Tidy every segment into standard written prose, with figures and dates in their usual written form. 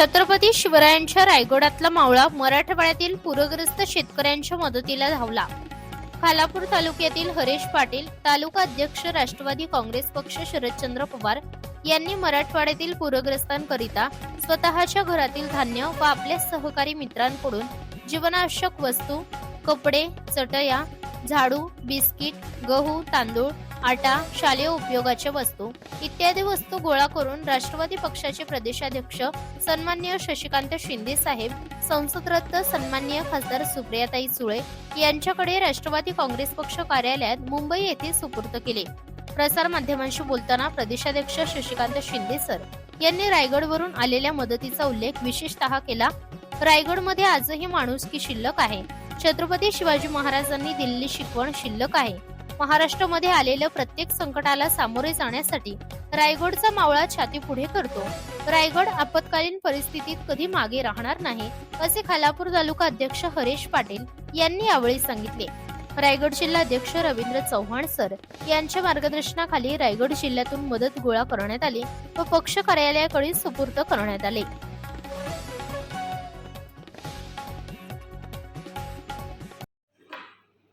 छत्रपती शिवरायांच्या रायगडातला मावळा मराठवाड्यातील पूरग्रस्त शेतकऱ्यांच्या मदतीला धावला. खालापूर तालुक्यातील हरेश पाटील, तालुका अध्यक्ष राष्ट्रवादी काँग्रेस पक्ष शरदचंद्र पवार यांनी मराठवाड्यातील पूरग्रस्तांकरिता स्वतःच्या घरातील धान्य व आपल्या सहकारी मित्रांकडून जीवनावश्यक वस्तू, कपडे, चटया, झाडू, बिस्किट, गहू, तांदूळ, आटा, शालेय उपयोगाच्या वस्तू इत्यादी वस्तू गोळा करून राष्ट्रवादी पक्षाचे प्रदेशाध्यक्ष सन्माननीय शशिकांत शिंदे साहेब, संसदरत्न सन्माननीय खासदार सुप्रियाताई सुळे यांच्याकडे राष्ट्रवादी काँग्रेस पक्ष कार्यालयात मुंबई येथे सुपूर्द केले. प्रसार माध्यमांशी बोलताना प्रदेशाध्यक्ष शशिकांत शिंदे सर यांनी रायगडवरून आलेल्या मदतीचा उल्लेख विशेषतः केला. रायगडमध्ये आजही माणुसकी शिल्लक आहे. छत्रपती शिवाजी महाराजांनी दिलेली शिकवण शिल्लक आहे. महाराष्ट्रामध्ये आलेल्या प्रत्येक संकटाला सामोरे जाण्यासाठी रायगडचा मावळा छाती पुढे करतो. रायगड आपत्कालीन परिस्थितीत कधी मागे राहणार नाही, असे खालापूर तालुका अध्यक्ष हरेश पाटील यांनी यावेळी सांगितले. रायगड जिल्हा अध्यक्ष रवींद्र चव्हाण सर यांच्या मार्गदर्शनाखाली रायगड जिल्ह्यातून मदत गोळा करण्यात आली व पक्ष कार्यालयाकडे सुपूर्द करण्यात आले.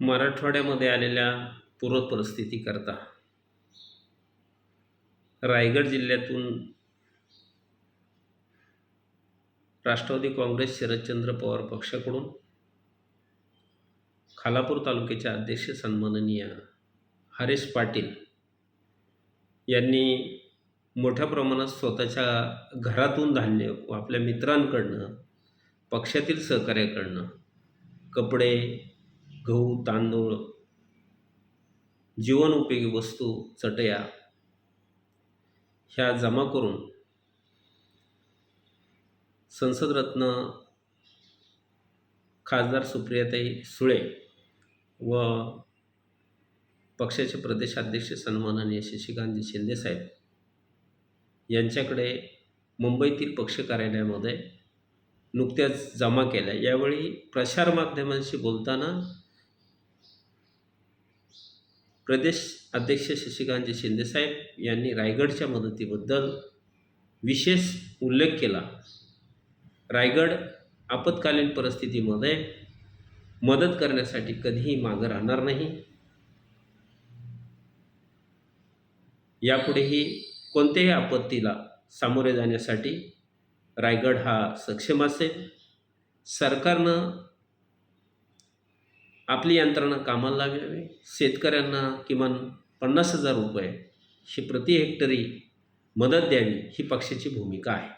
मराठवाड्यामध्ये आलेल्या पूर परिस्थिती करता रायगड जिल्ह्यातून राष्ट्रवादी काँग्रेस शरदचंद्र पवार पक्षाकडून खालापूर तालुक्याचे अध्यक्ष सन्माननीय हरेश पाटील यांनी मोठ्या प्रमाणात स्वतःच्या घरातून धान्य व आपल्या मित्रांकडनं, पक्षातील सहकार्याकडनं कपडे, गहू, तांदूळ, जीवनोपयोगी वस्तू, चटया ह्या जमा करून संसदरत्न खासदार सुप्रियाताई सुळे व पक्षाचे प्रदेशाध्यक्ष सन्माननीय शशिकांत शिंदे साहेब यांच्याकडे मुंबईतील पक्ष कार्यालयामध्ये नुकत्याच जमा केल्या. यावेळी प्रसारमाध्यमांशी बोलताना प्रदेश अध्यक्ष शशिकांत शिंदे साहेब यांनी रायगडच्या मदतीबद्दल विशेष उल्लेख केला. रायगड आपत्कालीन परिस्थितीमध्ये मदत करण्यासाठी कधीही मागं राहणार नाही. यापुढेही कोणत्याही आपत्तीला सामोरे जाण्यासाठी रायगड हा सक्षम असेल. सरकारनं आपली यंत्रणा कामाला लावावी. शेतकऱ्यांना किमान 50,000 रुपये ही प्रति हेक्टरी मदत द्यावी, ही पक्षाची भूमिका आहे.